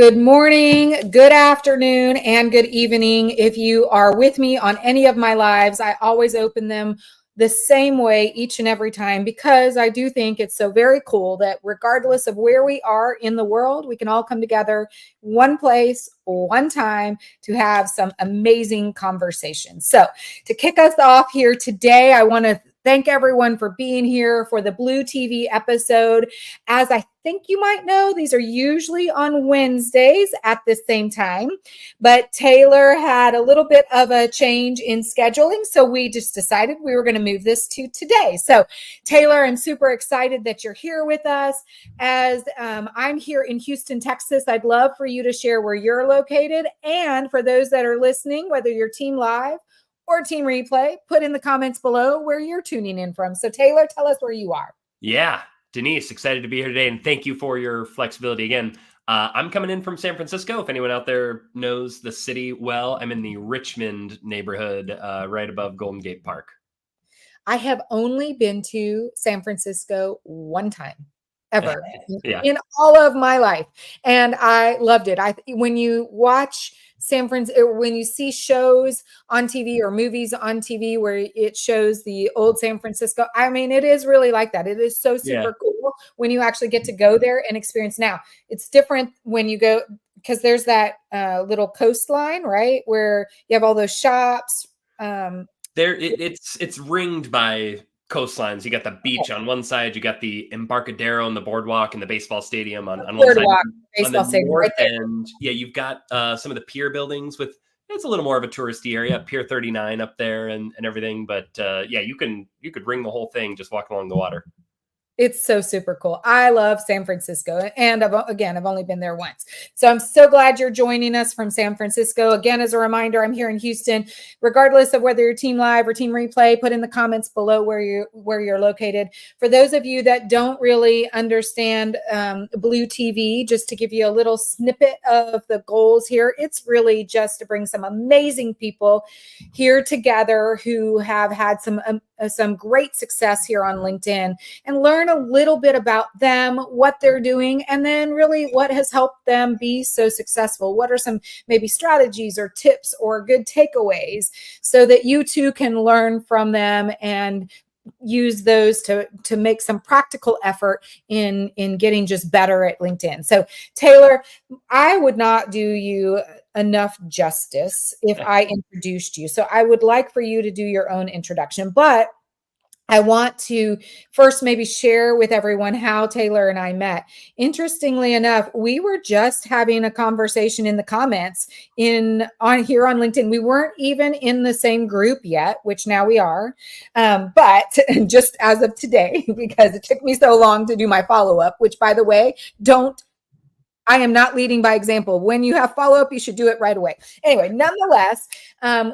Good morning, good afternoon, and good evening. If you are with me on any of my lives, I always open them the same way each and every time because I do think it's so very cool that regardless of where we are in the world, we can all come together one place, one time to have some amazing conversations. So to kick us off here today, I want to thank everyone for being here for the Blue TV episode. As I think you might know, these are usually on Wednesdays at the same time, but Taylor had a little bit of a change in scheduling, so we just decided we were going to move this to today. So Taylor, I'm super excited that you're here with us. As I'm here in Houston, Texas, I'd love for you to share where you're located, and for those that are listening, whether you're team live or team replay, put in the comments below where you're tuning in from. So Taylor, tell us where you are. Yeah, Denise, excited to be here today, and thank you for your flexibility again. I'm coming in from San Francisco. If anyone out there knows the city well, I'm in the Richmond neighborhood, right above Golden Gate Park. I have only been to San Francisco one time ever in all of my life, and I loved it. When you watch San Francisco, when you see shows on TV or movies on TV where it shows the old San Francisco, I mean, it is really like that. It is so super cool when you actually get to go there and experience. Now, it's different when you go because there's that little coastline, right, where you have all those shops. It's ringed by coastlines. You got the beach on one side, you got the Embarcadero and the boardwalk and the baseball stadium on one side. On the north end, you've got some of the pier buildings with, it's a little more of a touristy area, Pier 39 up there and everything. But you could ring the whole thing just walking along the water. It's so super cool. I love San Francisco. And I've only been there once. So I'm so glad you're joining us from San Francisco. Again, as a reminder, I'm here in Houston. Regardless of whether you're team live or team replay, put in the comments below where you're located. For those of you that don't really understand Blue TV, just to give you a little snippet of the goals here, it's really just to bring some amazing people here together who have had some great success here on LinkedIn and learn a little bit about them, what they're doing, and then really what has helped them be so successful. What are some maybe strategies or tips or good takeaways so that you too can learn from them and use those to make some practical effort in getting just better at LinkedIn. So Taylor, I would not do you enough justice if I introduced you. So I would like for you to do your own introduction, but I want to first maybe share with everyone how Taylor and I met. Interestingly enough, we were just having a conversation in the comments here on LinkedIn. We weren't even in the same group yet, which now we are. But just as of today, because it took me so long to do my follow-up, which by the way, I am not leading by example. When you have follow-up, you should do it right away. Anyway, nonetheless,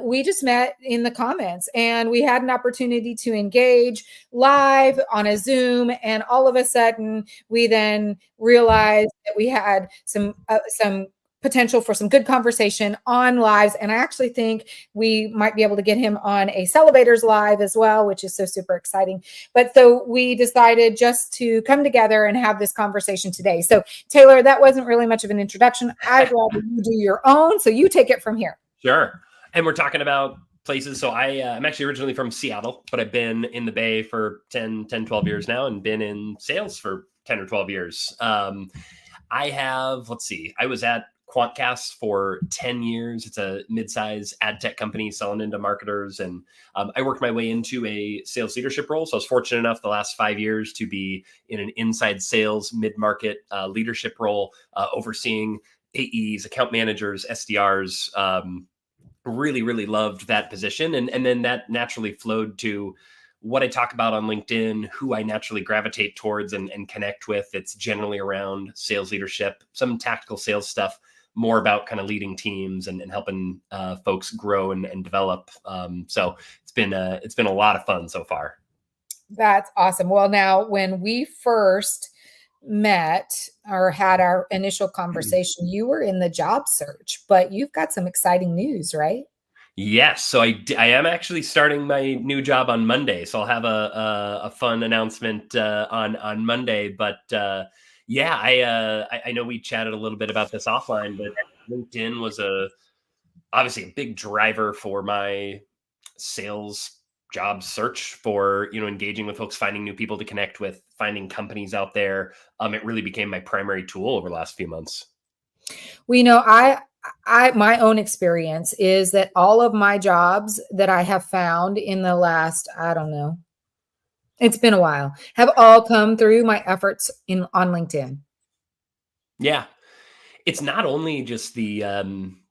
we just met in the comments and we had an opportunity to engage live on a Zoom. And all of a sudden, we then realized that we had some potential for some good conversation on lives. And I actually think we might be able to get him on a Sellovatorz live as well, which is so super exciting. But so we decided just to come together and have this conversation today. So Taylor, that wasn't really much of an introduction. I'd rather you do your own. So you take it from here. Sure. And we're talking about places. So I'm actually originally from Seattle, but I've been in the Bay for 10, 12 years now and been in sales for 10 or 12 years. I was at QuantCast for 10 years. It's a mid-size ad tech company selling into marketers. And I worked my way into a sales leadership role. So I was fortunate enough the last 5 years to be in an inside sales mid-market leadership role, overseeing AEs, account managers, SDRs. Really, really loved that position. And then that naturally flowed to what I talk about on LinkedIn, who I naturally gravitate towards and connect with. It's generally around sales leadership, some tactical sales stuff, more about kind of leading teams and helping folks grow and develop. So it's been a lot of fun so far. That's awesome. Well, now when we first met or had our initial conversation, you were in the job search, but you've got some exciting news, right? Yes. So I am actually starting my new job on Monday. So I'll have a fun announcement on Monday. But Yeah, I know we chatted a little bit about this offline, but LinkedIn was obviously a big driver for my sales job search, for engaging with folks, finding new people to connect with, finding companies out there. It really became my primary tool over the last few months. Well, my own experience is that all of my jobs that I have found in the last, I don't know, it's been a while, have all come through my efforts on LinkedIn. Yeah, it's not only just the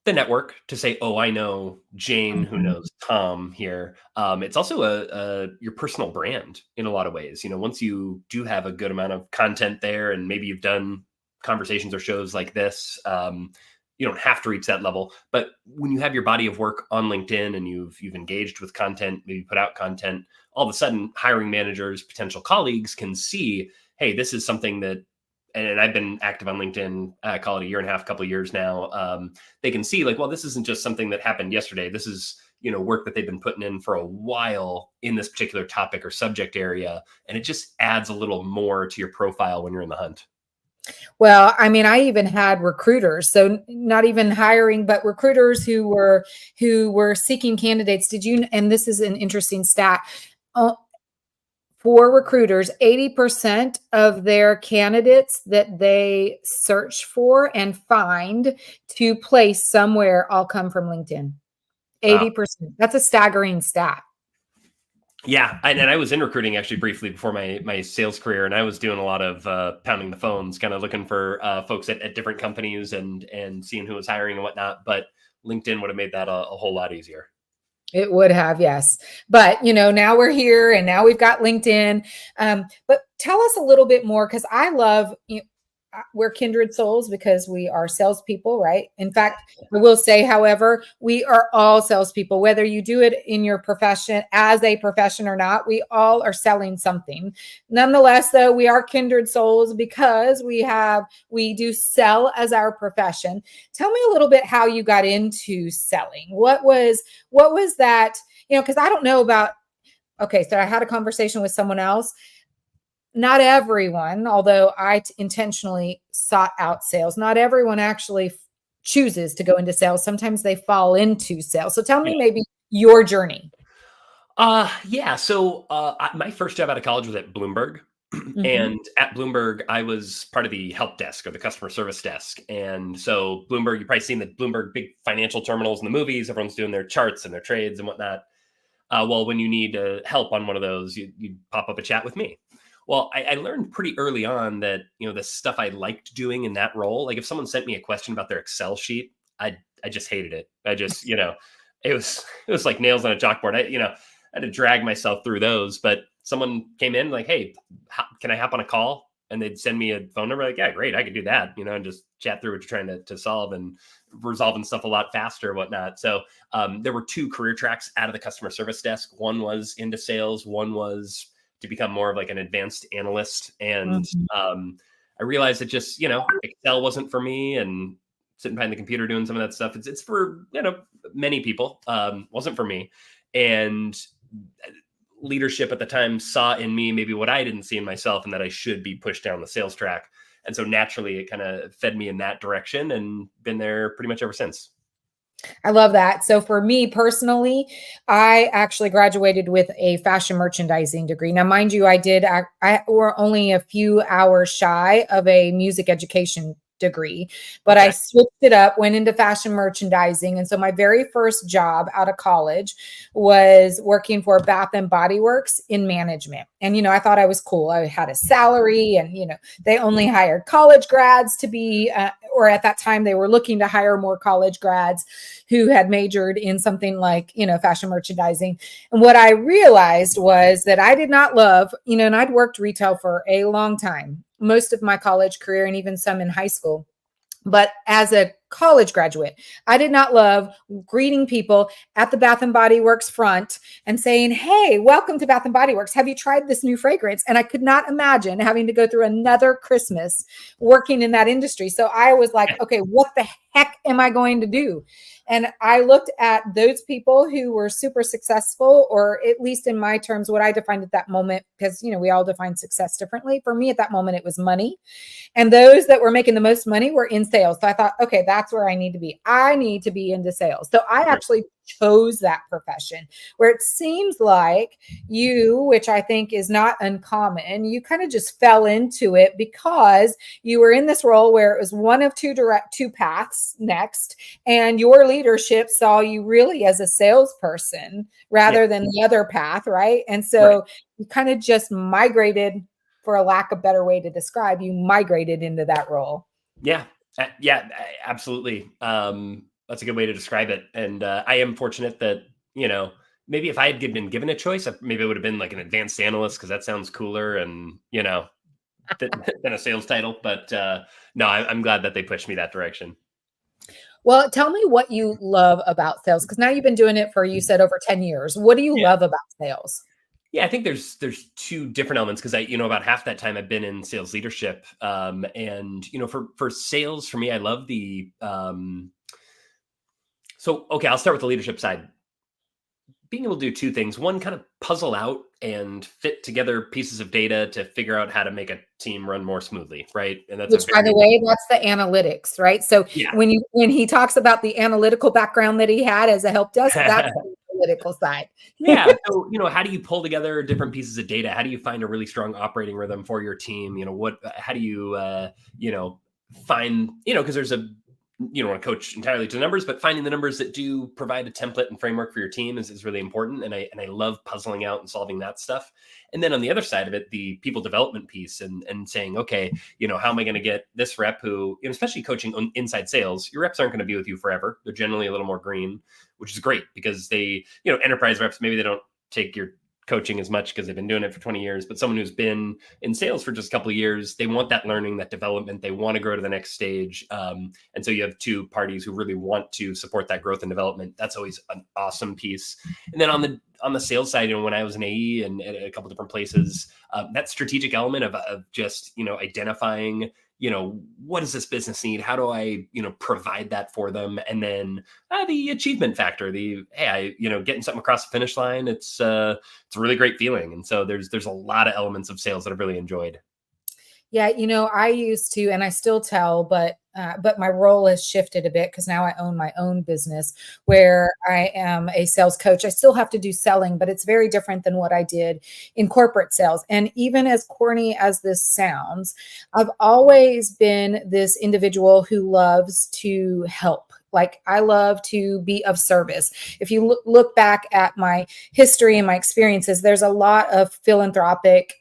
network to say, oh, I know Jane, who Mhm. knows Tom here. It's also your personal brand in a lot of ways. Once you do have a good amount of content there, and maybe you've done conversations or shows like this, you don't have to reach that level. But when you have your body of work on LinkedIn and you've engaged with content, maybe put out content, all of a sudden hiring managers, potential colleagues can see, hey, this is something that, and I've been active on LinkedIn, call it a year and a half, couple of years now. They can see like, well, this isn't just something that happened yesterday. This is, work that they've been putting in for a while in this particular topic or subject area. And it just adds a little more to your profile when you're in the hunt. Well, I mean, I even had recruiters, so not even hiring, but recruiters who were seeking candidates. And this is an interesting stat. For recruiters, 80% of their candidates that they search for and find to place somewhere all come from LinkedIn. 80%. That's a staggering stat. Yeah, and I was in recruiting actually briefly before my sales career, and I was doing a lot of pounding the phones, kind of looking for folks at different companies and seeing who was hiring and whatnot. But LinkedIn would have made that a whole lot easier. It would have, yes. But, now we're here and now we've got LinkedIn. But tell us a little bit more, because I love, we're kindred souls because we are salespeople, right? In fact, I will say, however, we are all salespeople, whether you do it in your profession as a profession or not, we all are selling something. Nonetheless, though, we are kindred souls because we do sell as our profession. Tell me a little bit how you got into selling. What was that, because I don't know about, okay, so I had a conversation with someone else. Not everyone, although I intentionally sought out sales, not everyone actually chooses to go into sales. Sometimes they fall into sales. So tell me maybe your journey. Yeah. So my first job out of college was at Bloomberg. Mm-hmm. And at Bloomberg, I was part of the help desk or the customer service desk. And so Bloomberg, you've probably seen the Bloomberg big financial terminals in the movies. Everyone's doing their charts and their trades and whatnot. Well, when you need help on one of those, you pop up a chat with me. Well, I learned pretty early on that, the stuff I liked doing in that role, like if someone sent me a question about their Excel sheet, I just hated it. I just, it was like nails on a chalkboard. I had to drag myself through those, but someone came in like, hey, can I hop on a call? And they'd send me a phone number. Like, yeah, great. I could do that, and just chat through what you're trying to solve and resolving stuff a lot faster and whatnot. So there were two career tracks out of the customer service desk. One was into sales. One was to become more of like an advanced analyst. And I realized that just, Excel wasn't for me, and sitting behind the computer doing some of that stuff. It's for, many people, wasn't for me. And leadership at the time saw in me maybe what I didn't see in myself, and that I should be pushed down the sales track. And so naturally it kind of fed me in that direction, and been there pretty much ever since. I love that. So for me personally, I actually graduated with a fashion merchandising degree. Now, mind you, I were only a few hours shy of a music education degree, but I switched it up, went into fashion merchandising. And so my very first job out of college was working for Bath and Body Works in management. And, I thought I was cool. I had a salary, and, they only hired college grads to be, or at that time they were looking to hire more college grads who had majored in something like, fashion merchandising. And what I realized was that I did not love, and I'd worked retail for a long time, most of my college career and even some in high school. But as a college graduate, I did not love greeting people at the Bath and Body Works front and saying, hey, welcome to Bath and Body Works. Have you tried this new fragrance? And I could not imagine having to go through another Christmas working in that industry. So I was like, okay, what the heck am I going to do? And I looked at those people who were super successful, or at least in my terms, what I defined at that moment, because, we all define success differently. For me at that moment, it was money. And those that were making the most money were in sales. So I thought, okay, that's where I need to be. I need to be into sales. So I actually chose that profession, where it seems like you, which I think is not uncommon, you kind of just fell into it because you were in this role where it was one of two paths next, and your leadership saw you really as a salesperson rather than the other path, right? And so you kind of just migrated, for a lack of better way to describe, you migrated into that role. Yeah. Yeah, absolutely. That's a good way to describe it. And I am fortunate that, maybe if I had been given a choice, maybe it would have been like an advanced analyst, because that sounds cooler and, than a sales title. But no, I'm glad that they pushed me that direction. Well, tell me what you love about sales, because now you've been doing it for, you said, over 10 years. What do you love about sales? Yeah, I think there's two different elements, because about half that time I've been in sales leadership, and for sales, for me, I love the so okay, I'll start with the leadership side. Being able to do two things: one, kind of puzzle out and fit together pieces of data to figure out how to make a team run more smoothly, right? And that's Which, by the way, that's the analytics, right? So when he talks about the analytical background that he had as a help desk, that's the analytical side. Yeah. So, how do you pull together different pieces of data? How do you find a really strong operating rhythm for your team? How do you, find, because there's you don't want to coach entirely to the numbers, but finding the numbers that do provide a template and framework for your team is really important. And I love puzzling out and solving that stuff. And then on the other side of it, the people development piece, and saying, okay, how am I going to get this rep who, especially coaching on inside sales, your reps aren't going to be with you forever. They're generally a little more green, which is great, because they, enterprise reps, maybe they don't take your coaching as much because they've been doing it for 20 years, but someone who's been in sales for just a couple of years, they want that learning, that development, they want to grow to the next stage. And so you have two parties who really want to support that growth and development. That's always an awesome piece. And then on the sales side, when I was an AE and at a couple different places, that strategic element of just, identifying, what does this business need? How do I, provide that for them? And then the achievement factor, getting something across the finish line. It's a really great feeling. And so there's a lot of elements of sales that I've really enjoyed. Yeah, I used to, and I still tell, but my role has shifted a bit, because now I own my own business where I am a sales coach. I still have to do selling, but it's very different than what I did in corporate sales. And even as corny as this sounds, I've always been this individual who loves to help. Like, I love to be of service. If you look back at my history and my experiences, there's a lot of philanthropic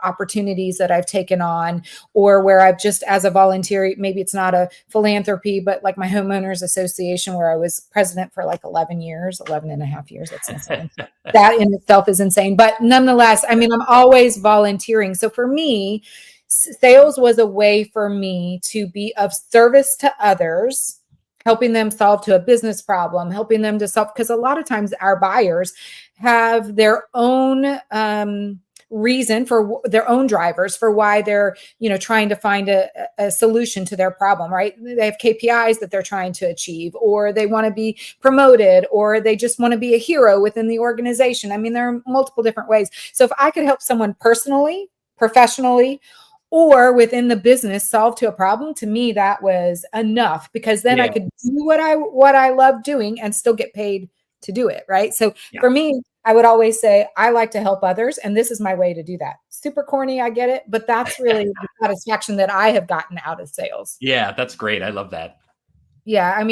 opportunities that I've taken on, or where I've just, as a volunteer, maybe it's not a philanthropy, but like my homeowners association, where I was president for like 11 and a half years. That's insane. That in itself is insane. But nonetheless, I'm always volunteering. So for me, sales was a way for me to be of service to others, helping them solve to a business problem, helping them to solve, because a lot of times our buyers have their own reason, for their own drivers for why they're trying to find a solution to their problem, right? They have KPIs that they're trying to achieve, or they want to be promoted, or they just want to be a hero within the organization. There are multiple different ways. So if I could help someone personally, professionally, or within the business solve to a problem, to me that was enough, because then I could do what I love doing and still get paid to do it, right? So for me, I would always say, I like to help others, and this is my way to do that. Super corny, I get it, but that's really the satisfaction that I have gotten out of sales. Yeah, that's great. I love that. Yeah,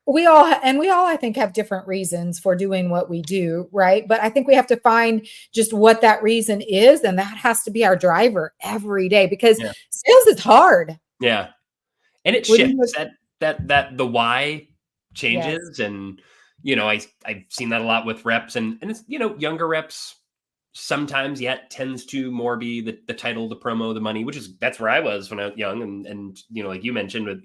we all, I think, have different reasons for doing what we do, right? But I think we have to find just what that reason is, and that has to be our driver every day, because sales is hard. Yeah, and it shifts. That the why changes, and I've seen that a lot with reps, and it's younger reps sometimes tends to more be the title, the promo, the money, that's where I was when I was young, and like you mentioned, with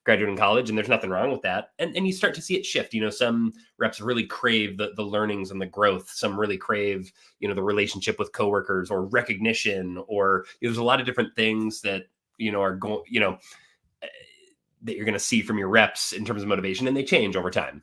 graduating college, and there's nothing wrong with that, and you start to see it shift. Some reps really crave the learnings and the growth. Some really crave the relationship with coworkers, or recognition, or there's a lot of different things that are going that you're going to see from your reps in terms of motivation, and they change over time.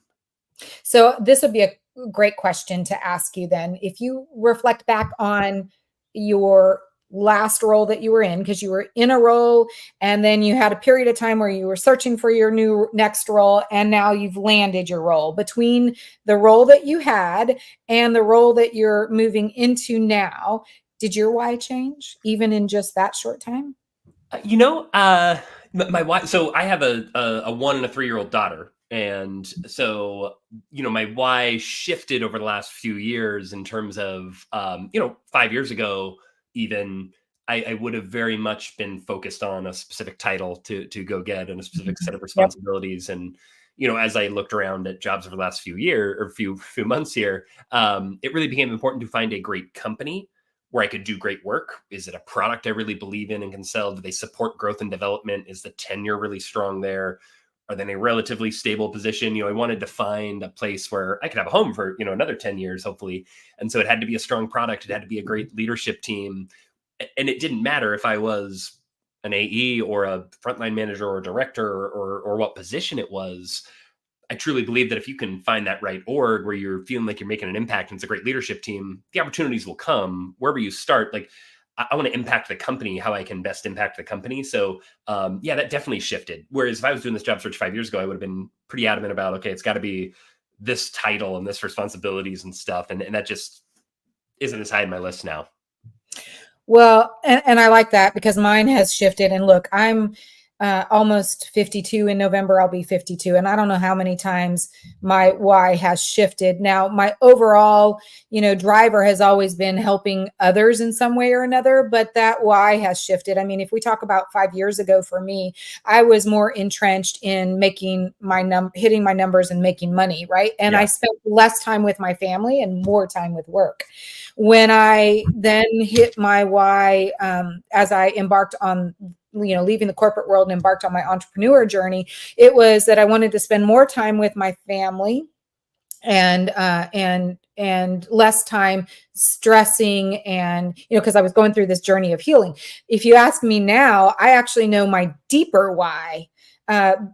So this would be a great question to ask you then. If you reflect back on your last role that you were in, because you were in a role and then you had a period of time where you were searching for your new next role, and now you've landed your role. Between the role that you had and the role that you're moving into now, did your why change even in just that short time? My wife, so I have a 1 and a 3-year-old daughter. And so, my why shifted over the last few years in terms of, 5 years ago, even I would have very much been focused on a specific title to go get and a specific set of Yep. responsibilities. And, as I looked around at jobs over the last few years or few months here, it really became important to find a great company where I could do great work. Is it a product I really believe in and can sell? Do they support growth and development? Is the tenure really strong there? Are they in a relatively stable position? I wanted to find a place where I could have a home for, another 10 years, hopefully. And so it had to be a strong product. It had to be a great leadership team. And it didn't matter if I was an AE or a frontline manager or a director or what position it was. I truly believe that if you can find that right org where you're feeling like you're making an impact and it's a great leadership team, the opportunities will come wherever you start. Like, I want to impact the company, how I can best impact the company. So that definitely shifted. Whereas if I was doing this job search 5 years ago, I would have been pretty adamant about, okay, it's got to be this title and this responsibilities and stuff. And that just isn't as high on my list now. Well, and I like that because mine has shifted. And look, I'm almost 52 in November. I'll be 52. And I don't know how many times my why has shifted. Now, my overall, driver has always been helping others in some way or another, but that why has shifted. I mean, if we talk about 5 years ago, for me, I was more entrenched in making hitting my numbers and making money. Right. And I spent less time with my family and more time with work. When I then hit my why, as I embarked on leaving the corporate world and embarked on my entrepreneur journey, it was that I wanted to spend more time with my family and less time stressing and, because I was going through this journey of healing. If you ask me now, I actually know my deeper why. And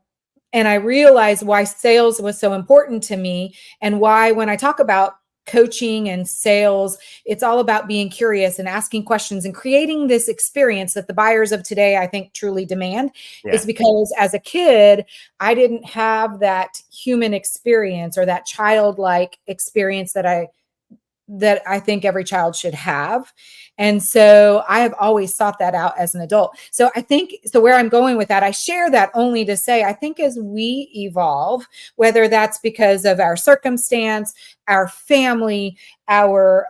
I realized why sales was so important to me and why when I talk about coaching and sales, it's all about being curious and asking questions and creating this experience that the buyers of today, I think, truly demand. Is because as a kid, I didn't have that human experience or that childlike experience that I think every child should have. And so I have always sought that out as an adult. So I think, where I'm going with that, I share that only to say, I think as we evolve, whether that's because of our circumstance, our family, our,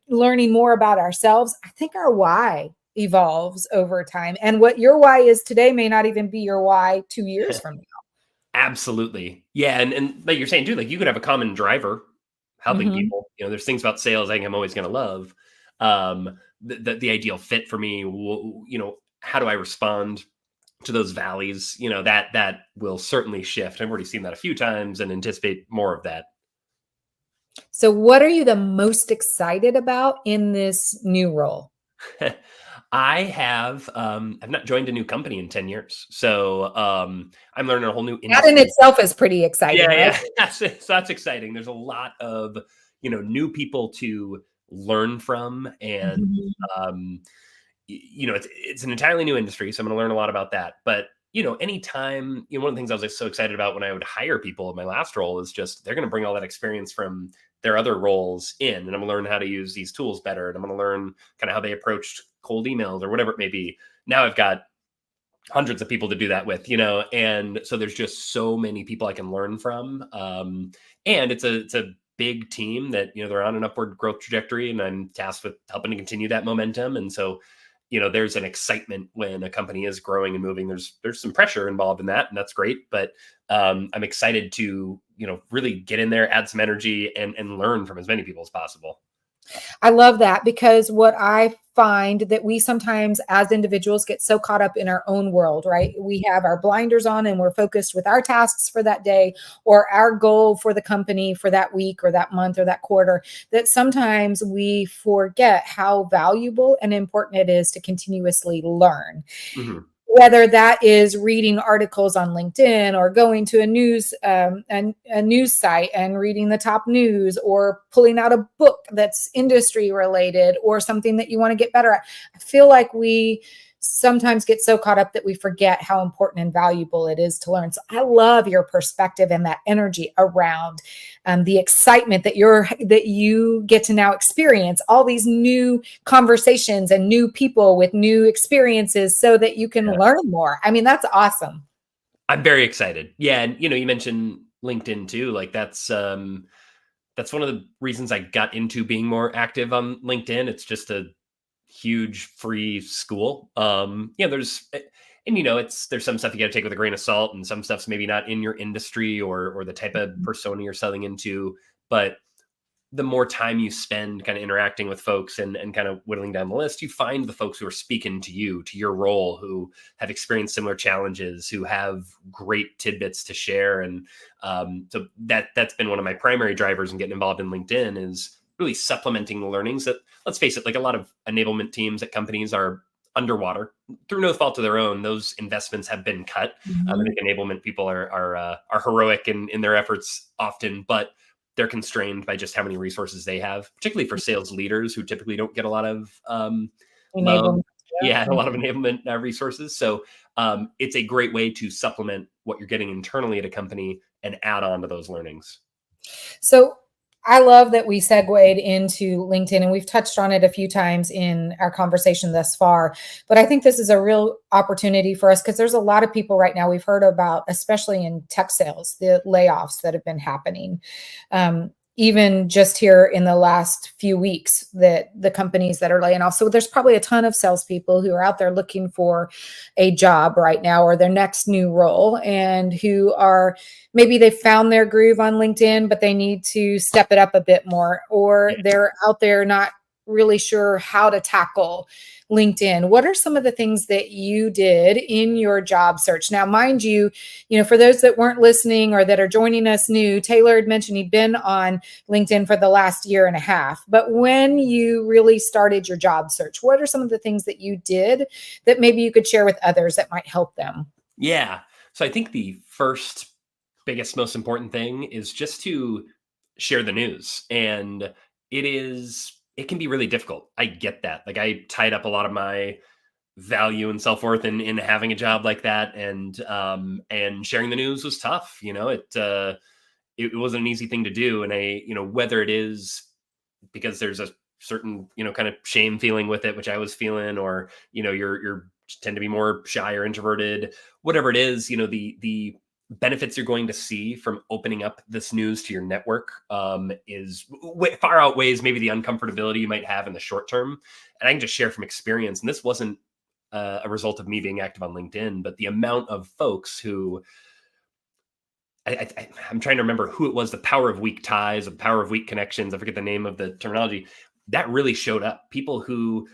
learning more about ourselves, I think our why evolves over time. And what your why is today may not even be your why 2 years from now. Absolutely. Yeah. And like you're saying too, like you could have a common driver helping people. There's things about sales I think I'm always going to love. The ideal fit for me, how do I respond to those valleys? That will certainly shift. I've already seen that a few times and anticipate more of that. So what are you the most excited about in this new role? I've not joined a new company in 10 years. So I'm learning a whole new That industry. in itself is pretty exciting, right? Yeah. That's exciting. There's a lot of, new people to learn from. And, it's an entirely new industry. So I'm going to learn a lot about that. But, anytime, one of the things I was so excited about when I would hire people in my last role is just, they're going to bring all that experience from their other roles in, and I'm going to learn how to use these tools better. And I'm going to learn kind of how they approached cold emails or whatever it may be. Now I've got hundreds of people to do that with, and so there's just so many people I can learn from. And it's a big team that, they're on an upward growth trajectory, and I'm tasked with helping to continue that momentum. And so, there's an excitement when a company is growing and moving. There's some pressure involved in that, and that's great. But I'm excited to, really get in there, add some energy and learn from as many people as possible. I love that, because what I find that we sometimes as individuals get so caught up in our own world, right? We have our blinders on and we're focused with our tasks for that day or our goal for the company for that week or that month or that quarter, that sometimes we forget how valuable and important it is to continuously learn. whether that is reading articles on LinkedIn or going to a news site and reading the top news, or pulling out a book that's industry related or something that you want to get better at. I feel like we sometimes get so caught up that we forget how important and valuable it is to learn. So I love your perspective and that energy around the excitement that you get to now experience all these new conversations and new people with new experiences so that you can learn more. I mean, that's awesome. I'm very excited. Yeah. And, you mentioned LinkedIn too. Like that's one of the reasons I got into being more active on LinkedIn. It's just a huge free school. There's some stuff you got to take with a grain of salt, and some stuff's maybe not in your industry or the type of persona you're selling into. But the more time you spend kind of interacting with folks and kind of whittling down the list, you find the folks who are speaking to you, to your role, who have experienced similar challenges, who have great tidbits to share. And so that's been one of my primary drivers in getting involved in LinkedIn, is really supplementing the learnings that, let's face it, like a lot of enablement teams at companies are underwater through no fault of their own. Those investments have been cut. I think enablement people are heroic in their efforts often, but they're constrained by just how many resources they have, particularly for sales leaders who typically don't get a lot of love. A lot of enablement resources. So it's a great way to supplement what you're getting internally at a company and add on to those learnings. So I love that we segued into LinkedIn, and we've touched on it a few times in our conversation thus far. But I think this is a real opportunity for us, because there's a lot of people right now we've heard about, especially in tech sales, the layoffs that have been happening. Even just here in the last few weeks, that the companies that are laying off. So there's probably a ton of salespeople who are out there looking for a job right now, or their next new role, and who are, maybe they found their groove on LinkedIn, but they need to step it up a bit more, or they're out there not really sure how to tackle LinkedIn. What are some of the things that you did in your job search? Now, mind you, for those that weren't listening or that are joining us new, Taylor had mentioned he'd been on LinkedIn for the last year and a half. But when you really started your job search, what are some of the things that you did that maybe you could share with others that might help them? Yeah. So I think the first biggest, most important thing is just to share the news. And it can be really difficult. I get that. Like, I tied up a lot of my value and self-worth in having a job like that. And sharing the news was tough. It wasn't an easy thing to do. And whether it is because there's a certain, kind of shame feeling with it, which I was feeling, or, you're tend to be more shy or introverted, whatever it is, the benefits you're going to see from opening up this news to your network is far outweighs maybe the uncomfortability you might have in the short term. And I can just share from experience, and this wasn't a result of me being active on LinkedIn, but the amount of folks who I'm trying to remember who it was, the power of weak ties, or the power of weak connections. I forget the name of the terminology. That really showed up. People who,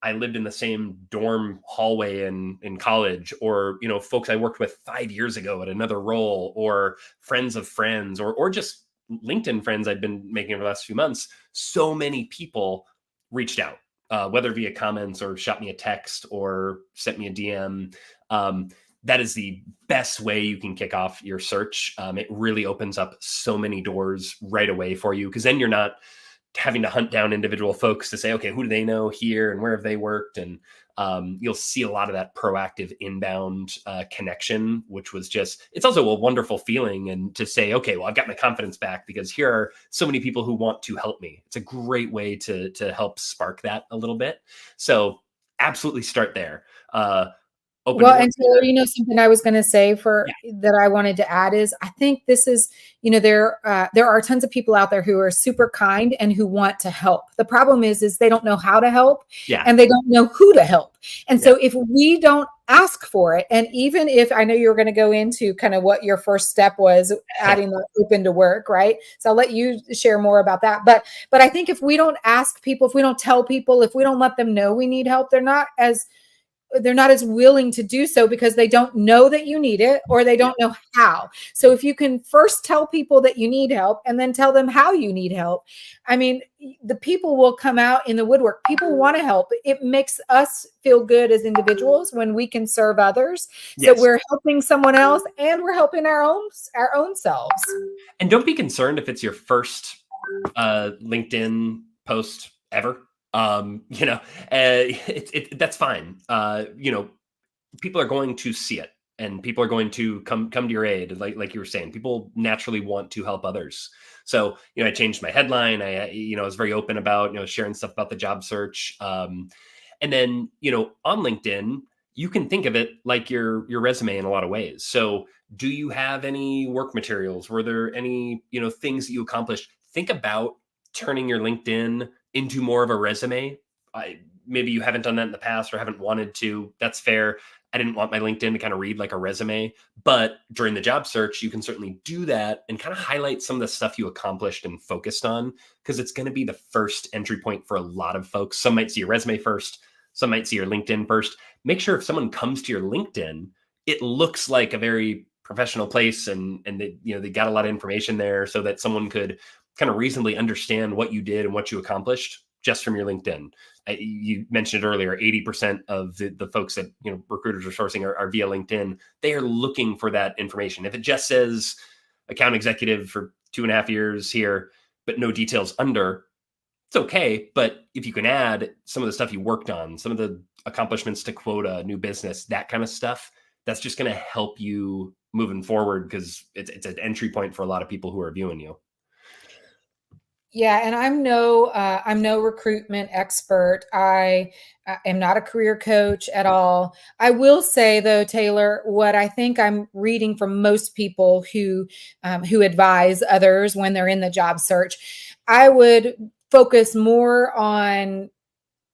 I lived in the same dorm hallway in college, or, folks I worked with 5 years ago at another role, or friends of friends, or just LinkedIn friends I've been making over the last few months. So many people reached out, whether via comments or shot me a text or sent me a DM. That is the best way you can kick off your search. It really opens up so many doors right away for you, because then you're not having to hunt down individual folks to say, okay, who do they know here and where have they worked? And you'll see a lot of that proactive inbound connection, which was it's also a wonderful feeling. And to say, okay, well, I've got my confidence back because here are so many people who want to help me. It's a great way to help spark that a little bit. So absolutely start there. And Taylor, something I was going to say that I wanted to add is, I think this is, there are tons of people out there who are super kind and who want to help. The problem is they don't know how to help, and they don't know who to help. And so if we don't ask for it, and even if, I know you were going to go into kind of what your first step was, adding the open to work, right? So I'll let you share more about that. But I think if we don't ask people, if we don't tell people, if we don't let them know we need help, they're not as willing to do so because they don't know that you need it, or they don't know how. So if you can first tell people that you need help and then tell them how you need help, I mean, the people will come out in the woodwork. People want to help. It makes us feel good as individuals when we can serve others. So Yes. we're helping someone else and we're helping our own selves. And don't be concerned if it's your first LinkedIn post ever. That's fine. People are going to see it, and people are going to come to your aid. Like you were saying, people naturally want to help others. So, I changed my headline. I was very open about, sharing stuff about the job search. And then, on LinkedIn, you can think of it like your resume in a lot of ways. So do you have any work materials? Were there any, things that you accomplished? Think about turning your LinkedIn into more of a resume. Maybe you haven't done that in the past or haven't wanted to. That's fair. I didn't want my LinkedIn to kind of read like a resume, but during the job search, you can certainly do that and kind of highlight some of the stuff you accomplished and focused on, because it's going to be the first entry point for a lot of folks. Some might see your resume first. Some might see your LinkedIn first. Make sure if someone comes to your LinkedIn, it looks like a very professional place, and they got a lot of information there so that someone could kind of reasonably understand what you did and what you accomplished just from your LinkedIn. You mentioned it earlier, 80% of the folks that recruiters are sourcing are via LinkedIn. They are looking for that information. If it just says account executive for 2.5 years here, but no details under, it's okay. But if you can add some of the stuff you worked on, some of the accomplishments to quota, new business, that kind of stuff, that's just going to help you moving forward, because it's an entry point for a lot of people who are viewing you. Yeah, and I'm no recruitment expert. I am not a career coach at all. I will say though, Taylor, what I think I'm reading from most people who advise others when they're in the job search, I would focus more on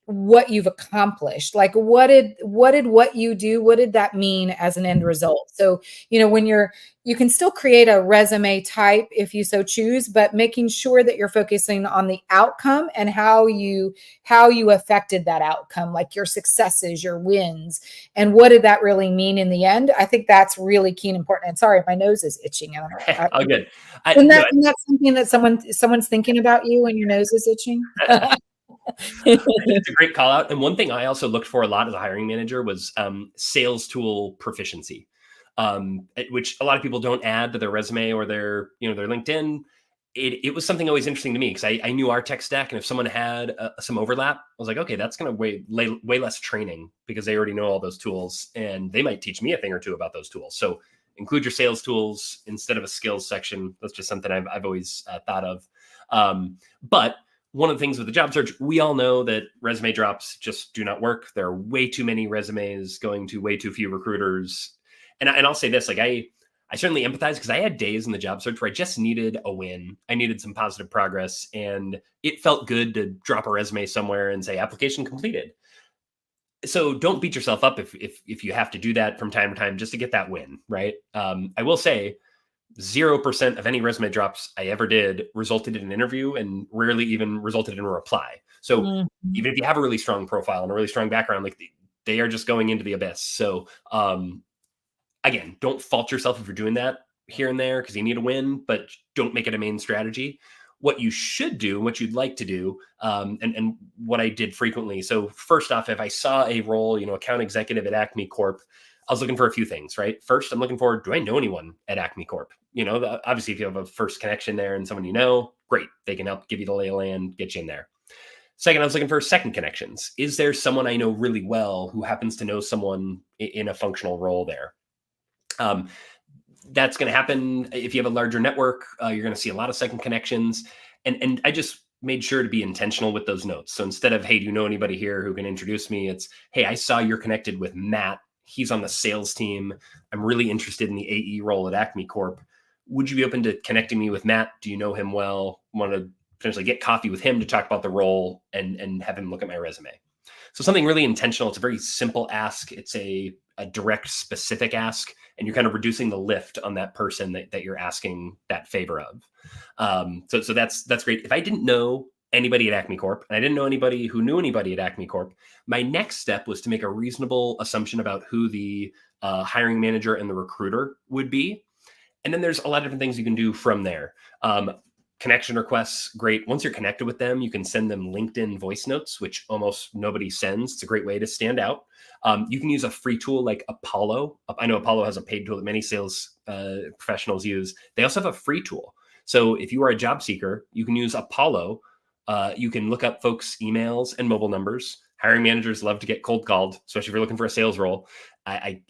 what you've accomplished. Like what did what you do, what did that mean as an end result? So when you can still create a resume type if you so choose, but making sure that you're focusing on the outcome and how you affected that outcome, like your successes, your wins, and what did that really mean in the end. I think that's really key and important. And sorry, my nose is itching. Oh, good. Isn't that something that someone's thinking about you when your nose is itching? It's a great call out. And one thing I also looked for a lot as a hiring manager was sales tool proficiency, which a lot of people don't add to their resume or their LinkedIn. It was something always interesting to me, because I knew our tech stack, and if someone had some overlap, I was like, okay, that's going to way less training, because they already know all those tools, and they might teach me a thing or two about those tools. So include your sales tools instead of a skills section. That's just something I've always thought of. But one of the things with the job search, we all know that resume drops just do not work. There are way too many resumes going to way too few recruiters. And I'll say this, like I certainly empathize, because I had days in the job search where I just needed a win. I needed some positive progress, and it felt good to drop a resume somewhere and say application completed. So don't beat yourself up if you have to do that from time to time just to get that win, right? I will say 0% of any resume drops I ever did resulted in an interview, and rarely even resulted in a reply. So even if you have a really strong profile and a really strong background, like they are just going into the abyss. So again, don't fault yourself if you're doing that here and there because you need a win, but don't make it a main strategy. What you should do, what you'd like to do, and what I did frequently. So first off, if I saw a role, account executive at Acme Corp, I was looking for a few things, right? First, I'm looking for, do I know anyone at Acme Corp? Obviously, if you have a first connection there and someone great. They can help give you the lay of land, get you in there. Second, I was looking for second connections. Is there someone I know really well who happens to know someone in a functional role there? That's going to happen if you have a larger network. You're going to see a lot of second connections. And I just made sure to be intentional with those notes. So instead of, hey, do you know anybody here who can introduce me? It's, hey, I saw you're connected with Matt. He's on the sales team. I'm really interested in the AE role at Acme Corp. Would you be open to connecting me with Matt? Do you know him well? Want to potentially get coffee with him to talk about the role and have him look at my resume? So something really intentional. It's a very simple ask. It's a direct, specific ask, and you're kind of reducing the lift on that person that you're asking that favor of. So that's great. If I didn't know anybody at Acme Corp, and I didn't know anybody who knew anybody at Acme Corp. My next step was to make a reasonable assumption about who the hiring manager and the recruiter would be. And then there's a lot of different things you can do from there. Connection requests, great. Once you're connected with them, you can send them LinkedIn voice notes, which almost nobody sends. It's a great way to stand out. You can use a free tool like Apollo. I know Apollo has a paid tool that many sales professionals use. They also have a free tool. So if you are a job seeker, you can use Apollo. You can look up folks' emails and mobile numbers. Hiring managers love to get cold called, especially if you're looking for a sales role. I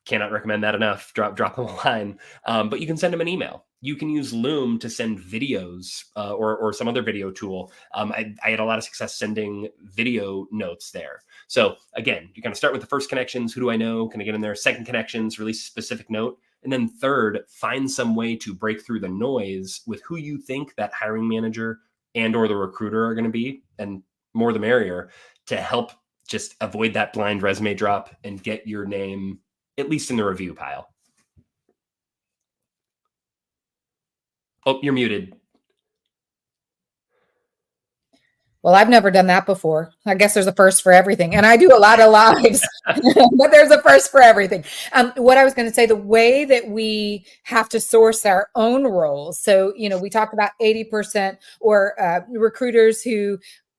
cannot recommend that enough. Drop them a line, but you can send them an email. You can use Loom to send videos or some other video tool. I had a lot of success sending video notes there. So again, you kind of start with the first connections. Who do I know? Can I get in there? Second connections, release a specific note. And then third, find some way to break through the noise with who you think that hiring manager and or the recruiter are going to be, and more the merrier, to help just avoid that blind resume drop and get your name at least in the review pile. Oh, you're muted. Well, I've never done that before. I guess there's a first for everything. And I do a lot of lives, but there's a first for everything. What I was going to say, the way that we have to source our own roles. So, we talked about 80% or recruiters who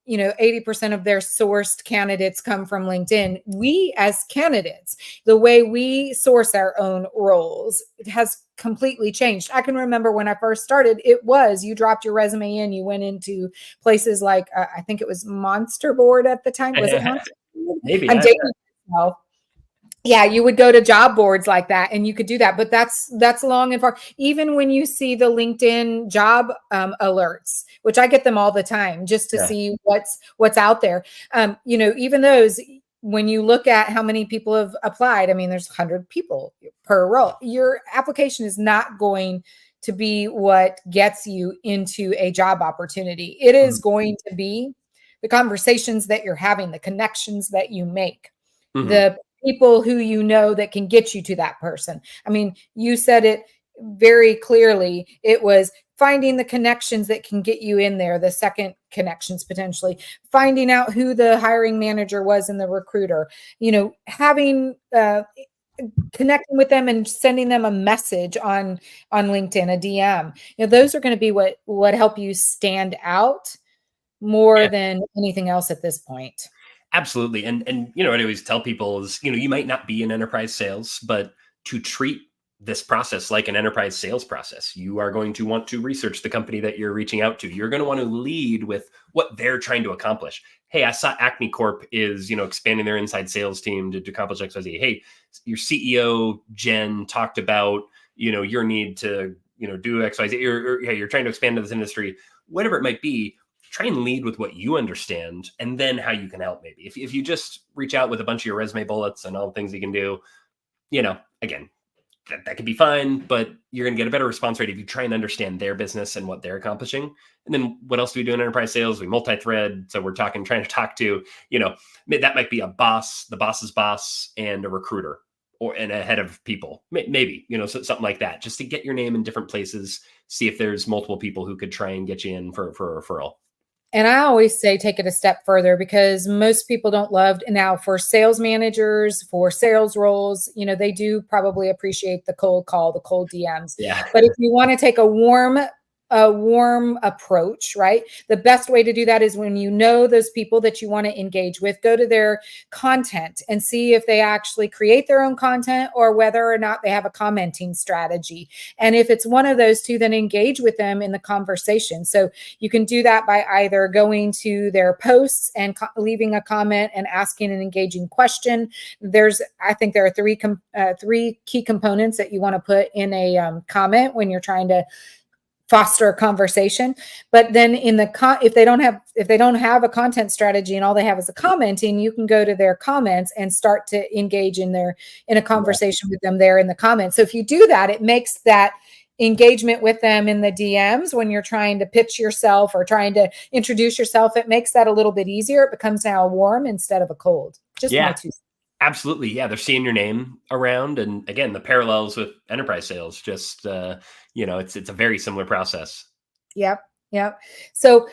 80% of their sourced candidates come from LinkedIn. We as candidates, the way we source our own roles, it has completely changed. I can remember when I first started, it was you dropped your resume in, you went into places like, I think it was Monster Board at the time. Was it Monster Board? Maybe. I'm dating myself. Yeah, you would go to job boards like that and you could do that, but that's long and far. Even when you see the LinkedIn job alerts, which I get them all the time just to see what's out there. Even those, when you look at how many people have applied, I mean, there's 100 people per role. Your application is not going to be what gets you into a job opportunity. It is going to be the conversations that you're having, the connections that you make, the people who that can get you to that person. I mean, you said it very clearly. It was finding the connections that can get you in there, the second connections potentially, finding out who the hiring manager was and the recruiter, having connecting with them and sending them a message on LinkedIn, a DM. Those are going to be what help you stand out more than anything else at this point. Absolutely. And what I always tell people is, you might not be in enterprise sales, but to treat this process like an enterprise sales process, you are going to want to research the company that you're reaching out to. You're going to want to lead with what they're trying to accomplish. Hey, I saw Acme Corp is, expanding their inside sales team to accomplish XYZ. Hey, your CEO, Jen, talked about, your need to, do XYZ. You're trying to expand to this industry, whatever it might be. Try and lead with what you understand and then how you can help. Maybe if you just reach out with a bunch of your resume bullets and all the things you can do, again, that could be fine, but you're going to get a better response rate if you try and understand their business and what they're accomplishing. And then what else do we do in enterprise sales? We multi-thread. So we're trying to talk to, that might be a boss, the boss's boss, and a recruiter and a head of people, maybe, something like that, just to get your name in different places, see if there's multiple people who could try and get you in for a referral. And I always say, take it a step further, because most people don't love now for sales managers, for sales roles, they do probably appreciate the cold call, the cold DMs. Yeah. But if you want to take a warm approach, right? The best way to do that is when those people that you want to engage with, go to their content and see if they actually create their own content or whether or not they have a commenting strategy. And if it's one of those two, then engage with them in the conversation. So you can do that by either going to their posts and leaving a comment and asking an engaging question. I think there are three key components that you want to put in a comment when you're trying to foster a conversation. But then if they don't have a content strategy and all they have is a commenting, you can go to their comments and start to engage in a conversation with them there in the comments. So if you do that, it makes that engagement with them in the DMs when you're trying to pitch yourself or trying to introduce yourself, it makes that a little bit easier. It becomes now a warm instead of a cold. Just my two cents. Absolutely. Yeah. They're seeing your name around. And again, the parallels with enterprise sales, just, it's a very similar process. Yep. Yep. So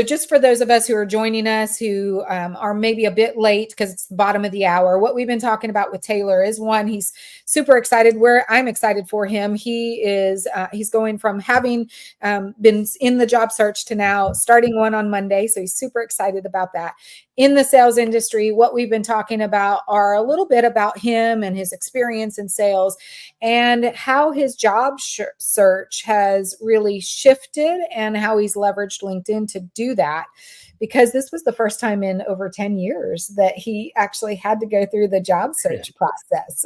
just for those of us who are joining us who are maybe a bit late because it's the bottom of the hour, what we've been talking about with Taylor is one, he's super excited. Where I'm excited for him, he's going from having been in the job search to now starting one on Monday. So he's super excited about that. In the sales industry, what we've been talking about are a little bit about him and his experience in sales and how his job search has really shifted and how he's leveraged LinkedIn to do that. Because this was the first time in over 10 years that he actually had to go through the job search process.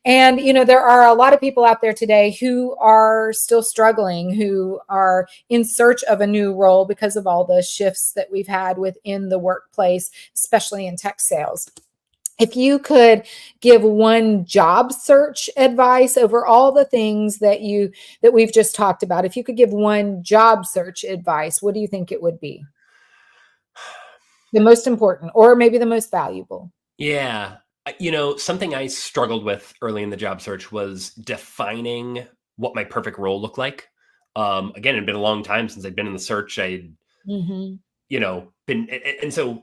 And, there are a lot of people out there today who are still struggling, who are in search of a new role because of all the shifts that we've had within the workplace, especially in tech sales. If you could give one job search advice over all the things that we've just talked about, if you could give one job search advice, what do you think it would be? The most important, or maybe the most valuable? Yeah. Something I struggled with early in the job search was defining what my perfect role looked like. Again, it'd been a long time since I'd been in the search. I'd, Mm-hmm. been, and so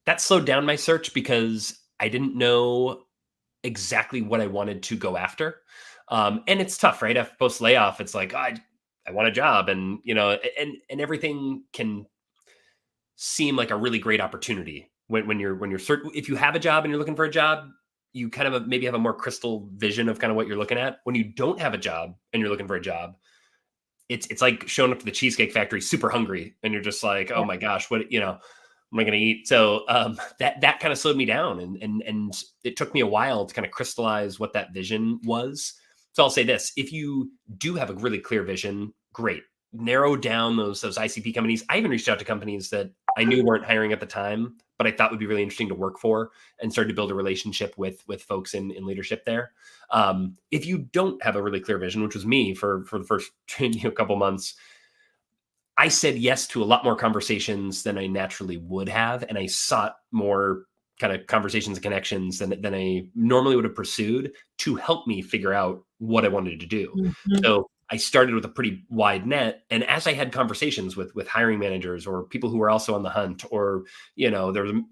that slowed down my search because I didn't know exactly what I wanted to go after. And it's tough, right? After post layoff, it's like, I want a job, and and everything can seem like a really great opportunity when you're certain. If you have a job and you're looking for a job, you kind of maybe have a more crystal vision of kind of what you're looking at. When you don't have a job and you're looking for a job, it's like showing up to the Cheesecake Factory super hungry, and you're just like, oh my gosh, what am I going to eat? So that kind of slowed me down, and it took me a while to kind of crystallize what that vision was. So I'll say this: if you do have a really clear vision, great. Narrow down those ICP companies. I even reached out to companies that I knew weren't hiring at the time, but I thought would be really interesting to work for, and started to build a relationship with folks in leadership there. If you don't have a really clear vision, which was me for the first couple months, I said yes to a lot more conversations than I naturally would have, and I sought more kind of conversations and connections than I normally would have pursued to help me figure out what I wanted to do. Mm-hmm. So I started with a pretty wide net, and as I had conversations with hiring managers or people who were also on the hunt, or there was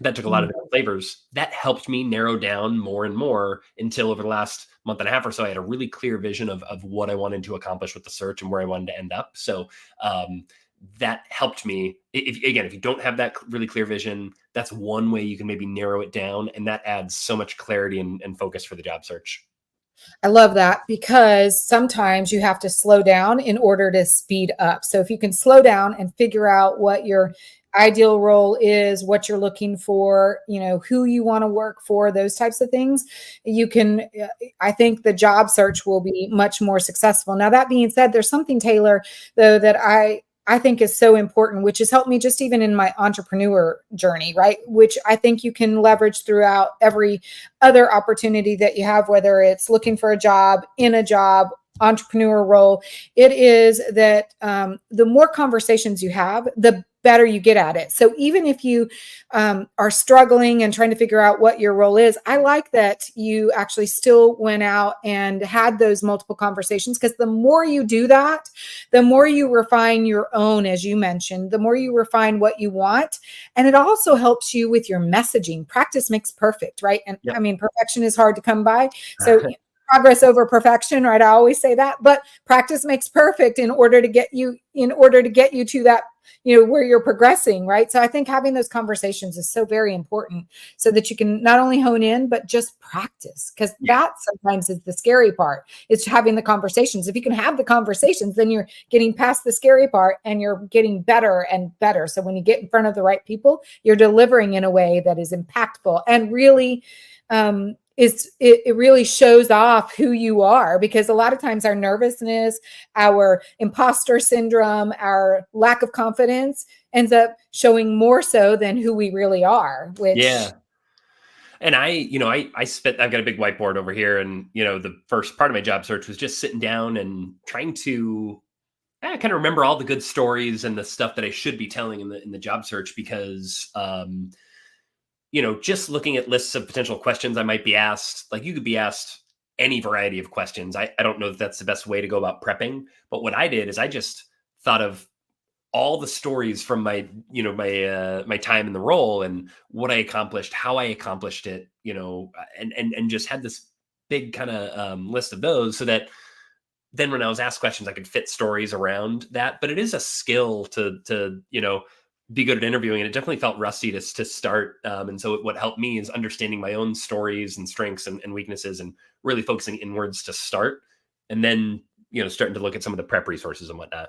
that took a lot of different flavors. That helped me narrow down more and more until over the last month and a half or so, I had a really clear vision of what I wanted to accomplish with the search and where I wanted to end up. So that helped me. If you don't have that really clear vision, that's one way you can maybe narrow it down. And that adds so much clarity and focus for the job search. I love that because sometimes you have to slow down in order to speed up. So if you can slow down and figure out what your ideal role is, what you're looking for, who you want to work for, those types of things, you can, I think the job search will be much more successful. Now, that being said, there's something, Taylor, though, that I think is so important, which has helped me just even in my entrepreneur journey, right? Which I think you can leverage throughout every other opportunity that you have, whether it's looking for a job, in a job, entrepreneur role. It is that the more conversations you have, the better you get at it. So even if you are struggling and trying to figure out what your role is, I like that you actually still went out and had those multiple conversations, because the more you do that, the more you refine your own, as you mentioned, the more you refine what you want. And it also helps you with your messaging. Practice makes perfect, right? And Yep. I mean, perfection is hard to come by. So progress over perfection, right? I always say that, but practice makes perfect in order to get you to that, where you're progressing, right? So I think having those conversations is so very important, so that you can not only hone in, but just practice, because that sometimes is the scary part. It's having the conversations. If you can have the conversations, then you're getting past the scary part and you're getting better and better. So when you get in front of the right people, you're delivering in a way that is impactful and really, it really shows off who you are, because a lot of times our nervousness, our imposter syndrome, our lack of confidence ends up showing more so than who we really are, which And I've got a big whiteboard over here, and the first part of my job search was just sitting down and trying to kind of remember all the good stories and the stuff that I should be telling in the job search, because just looking at lists of potential questions I might be asked, like you could be asked any variety of questions. I don't know if that's the best way to go about prepping, but what I did is I just thought of all the stories from my, my time in the role and what I accomplished, how I accomplished it, and just had this big kind of list of those, so that then when I was asked questions, I could fit stories around that. But it is a skill to be good at interviewing, and it definitely felt rusty to start. And so what helped me is understanding my own stories and strengths and weaknesses, and really focusing inwards to start, and then starting to look at some of the prep resources and whatnot.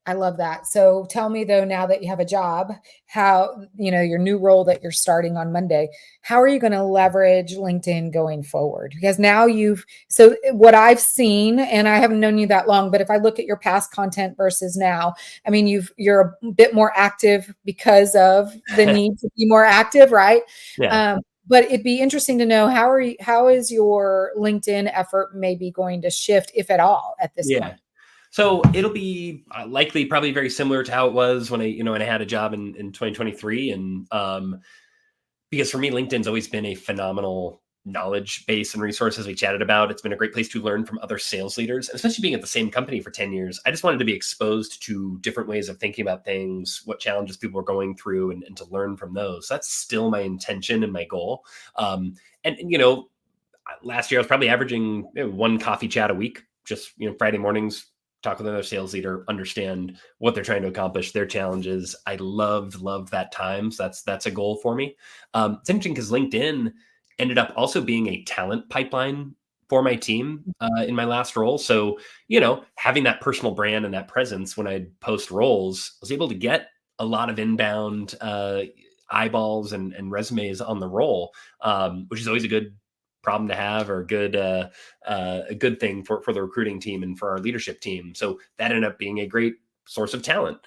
I love that. So tell me though, now that you have a job, how, your new role that you're starting on Monday, how are you going to leverage LinkedIn going forward? Because now so what I've seen, and I haven't known you that long, but if I look at your past content versus now, I mean, you're a bit more active because of the need to be more active, right? Yeah. But it'd be interesting to know how is your LinkedIn effort maybe going to shift, if at all, at this Yeah. point? So it'll be likely probably very similar to how it was when I had a job in 2023. And because for me, LinkedIn's always been a phenomenal knowledge base and resources we chatted about. It's been a great place to learn from other sales leaders, and especially being at the same company for 10 years. I just wanted to be exposed to different ways of thinking about things, what challenges people are going through, and to learn from those. That's still my intention and my goal. And last year I was probably averaging one coffee chat a week, just Friday mornings, talk with another sales leader, understand what they're trying to accomplish, their challenges. I loved that time. So that's a goal for me. It's interesting because LinkedIn ended up also being a talent pipeline for my team in my last role. So, having that personal brand and that presence when I post roles, I was able to get a lot of inbound eyeballs and resumes on the role, which is always a good problem to have, or a good thing for the recruiting team and for our leadership team. So that ended up being a great source of talent.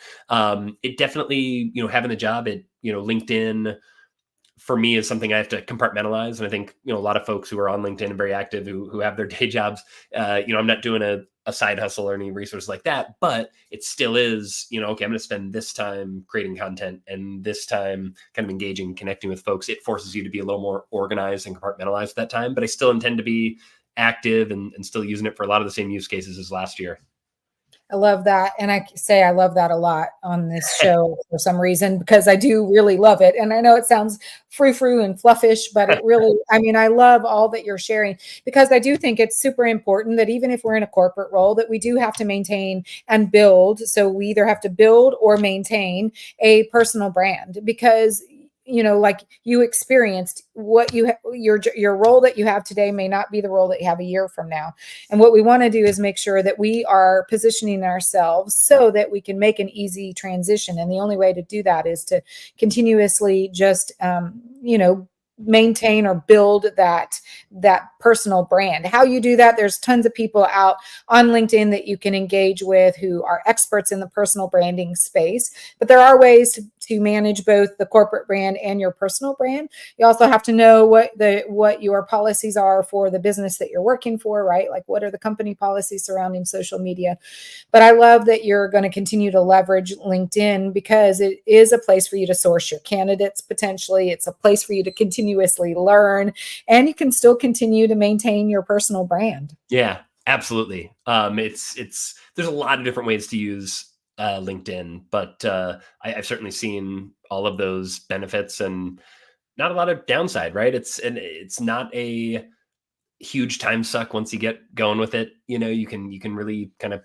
It definitely, having the job at, LinkedIn for me is something I have to compartmentalize. And I think, a lot of folks who are on LinkedIn and very active who have their day jobs, I'm not doing a side hustle or any resource like that, but it still is, okay, I'm going to spend this time creating content and this time kind of engaging, connecting with folks. It forces you to be a little more organized and compartmentalized at that time, but I still intend to be active and still using it for a lot of the same use cases as last year. I love that. And I say I love that a lot on this show for some reason, because I do really love it. And I know it sounds frou-frou and fluffish, but it really, I mean, I love all that you're sharing, because I do think it's super important that even if we're in a corporate role, that we do have to maintain and build. So we either have to build or maintain a personal brand, because like you experienced, your role that you have today may not be the role that you have a year from now. And what we want to do is make sure that we are positioning ourselves so that we can make an easy transition. And the only way to do that is to continuously just, maintain or build that personal brand. How you do that, there's tons of people out on LinkedIn that you can engage with who are experts in the personal branding space, but there are ways to manage both the corporate brand and your personal brand. You also have to know what your policies are for the business that you're working for, right? Like, what are the company policies surrounding social media? But I love that you're going to continue to leverage LinkedIn, because it is a place for you to source your candidates potentially. It's a place for you to continuously learn, and you can still continue to maintain your personal brand. Yeah, absolutely. There's a lot of different ways to use LinkedIn, but I've certainly seen all of those benefits and not a lot of downside, right? It's not a huge time suck once you get going with it. You can really kind of,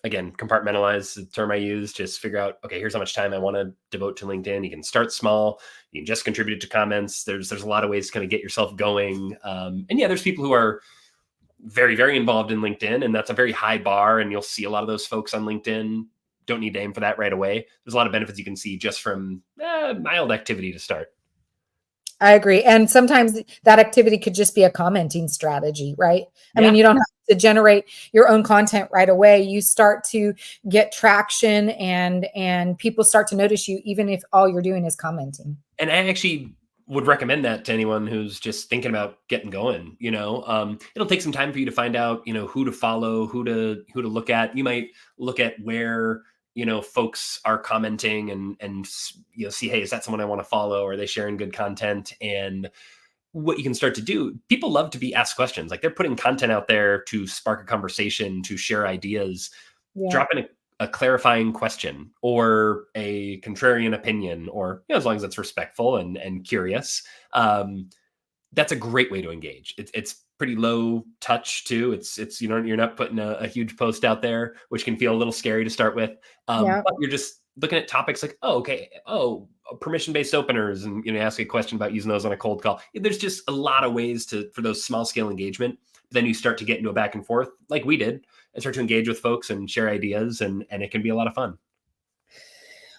again, compartmentalize the term I use, just figure out, okay, here's how much time I want to devote to LinkedIn. You can start small. You can just contribute to comments. There's a lot of ways to kind of get yourself going. And yeah, there's people who are very, very involved in LinkedIn, and that's a very high bar. And you'll see a lot of those folks on LinkedIn. Don't need to aim for that right away. There's a lot of benefits you can see just from mild activity to start. I agree. And sometimes that activity could just be a commenting strategy, right? I mean, you don't have to generate your own content right away. You start to get traction, and people start to notice you, even if all you're doing is commenting. And I actually would recommend that to anyone who's just thinking about getting going. It'll take some time for you to find out, who to follow, who to look at. You might look at where, folks are commenting and see, hey, is that someone I want to follow? Are they sharing good content? And what you can start to do, people love to be asked questions. Like they're putting content out there to spark a conversation, to share ideas. Yeah. Drop in a clarifying question or a contrarian opinion, or as long as it's respectful and curious. That's a great way to engage. It's pretty low touch too. It's you're not putting a huge post out there, which can feel a little scary to start with. But you're just looking at topics like, permission-based openers, and ask a question about using those on a cold call. There's just a lot of ways for those small scale engagement. Then you start to get into a back and forth like we did, and start to engage with folks and share ideas, and it can be a lot of fun.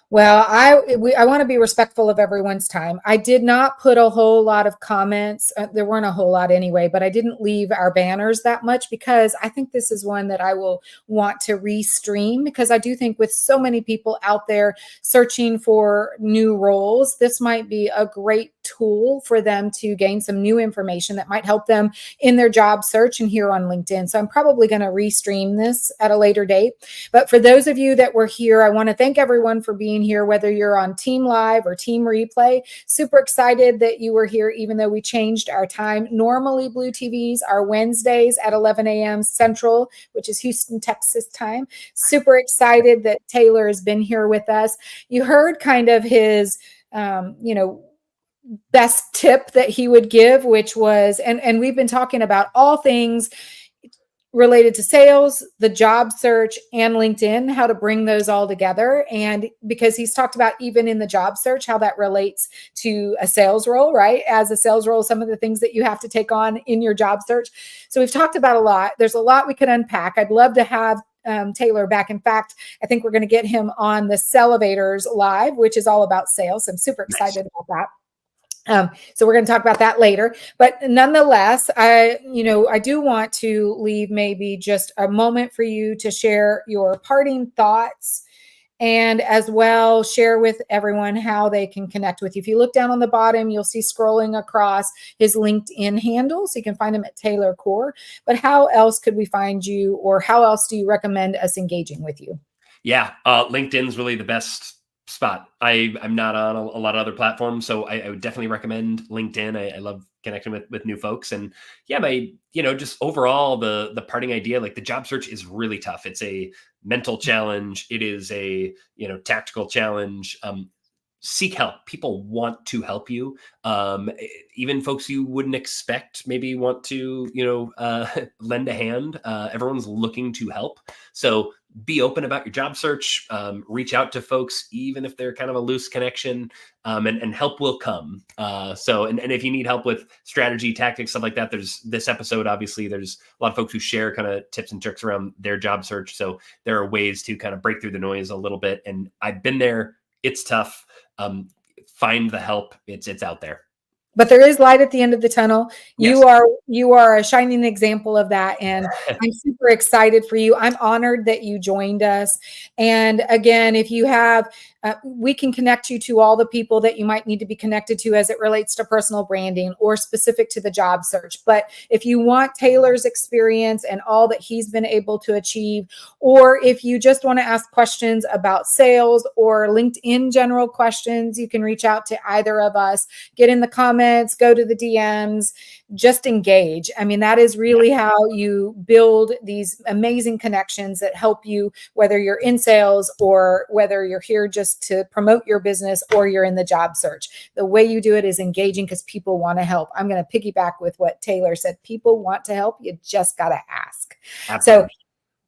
Well, I want to be respectful of everyone's time. I did not put a whole lot of comments. There weren't a whole lot anyway, but I didn't leave our banners that much because I think this is one that I will want to restream, because I do think with so many people out there searching for new roles, this might be a great tool for them to gain some new information that might help them in their job search and here on LinkedIn. So I'm probably going to restream this at a later date. But for those of you that were here, I want to thank everyone for being here, whether you're on Team Live or Team Replay. Super excited that you were here, even though we changed our time. Normally, Blue TVs are Wednesdays at 11 a.m. Central, which is Houston, Texas time. Super excited that Taylor has been here with us. You heard kind of his, best tip that he would give, which was, and we've been talking about all things related to sales, the job search, and LinkedIn, how to bring those all together. And because he's talked about even in the job search, how that relates to a sales role, right? As a sales role, some of the things that you have to take on in your job search. So we've talked about a lot. There's a lot we could unpack. I'd love to have Taylor back. In fact, I think we're going to get him on the Sellovatorz live, which is all about sales. I'm super excited about that. So we're going to talk about that later, but nonetheless, I do want to leave maybe just a moment for you to share your parting thoughts, and as well share with everyone how they can connect with you. If you look down on the bottom, you'll see scrolling across his LinkedIn handle, so you can find him at Taylor Core. But how else could we find you, or how else do you recommend us engaging with you? Yeah, LinkedIn's really the best spot. I'm not on a lot of other platforms, so I would definitely recommend LinkedIn. I love connecting with new folks, and just overall the parting idea, like the job search is really tough. It's a mental challenge. It is a tactical challenge. Seek help. People want to help you. Even folks you wouldn't expect maybe want to lend a hand. Everyone's looking to help. So be open about your job search, reach out to folks, even if they're kind of a loose connection, and help will come. And if you need help with strategy, tactics, stuff like that, there's this episode, obviously, there's a lot of folks who share kind of tips and tricks around their job search. So there are ways to kind of break through the noise a little bit. And I've been there. It's tough. Find the help. It's out there. But there is light at the end of the tunnel. Yes. You are a shining example of that. And I'm super excited for you. I'm honored that you joined us. And again, if you have, we can connect you to all the people that you might need to be connected to as it relates to personal branding or specific to the job search. But if you want Taylor's experience and all that he's been able to achieve, or if you just want to ask questions about sales or LinkedIn general questions, you can reach out to either of us. Get in the comments, go to the DMs, just engage. I mean, that is really how you build these amazing connections that help you, whether you're in sales or whether you're here just to promote your business or you're in the job search. The way you do it is engaging because people want to help. I'm going to piggyback with what Taylor said. People want to help. You just got to ask. Absolutely. So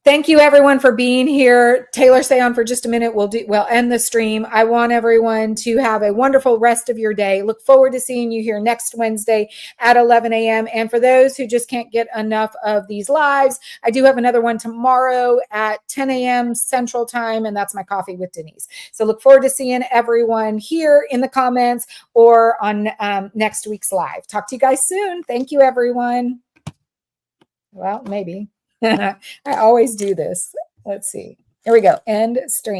thank you, everyone, for being here. Taylor, stay on for just a minute. We'll end the stream. I want everyone to have a wonderful rest of your day. Look forward to seeing you here next Wednesday at 11 a.m. And for those who just can't get enough of these lives, I do have another one tomorrow at 10 a.m. Central Time, and that's my Coffee with Denise. So look forward to seeing everyone here in the comments or on next week's live. Talk to you guys soon. Thank you, everyone. Well, maybe. I always do this. Let's see. Here we go. End stream.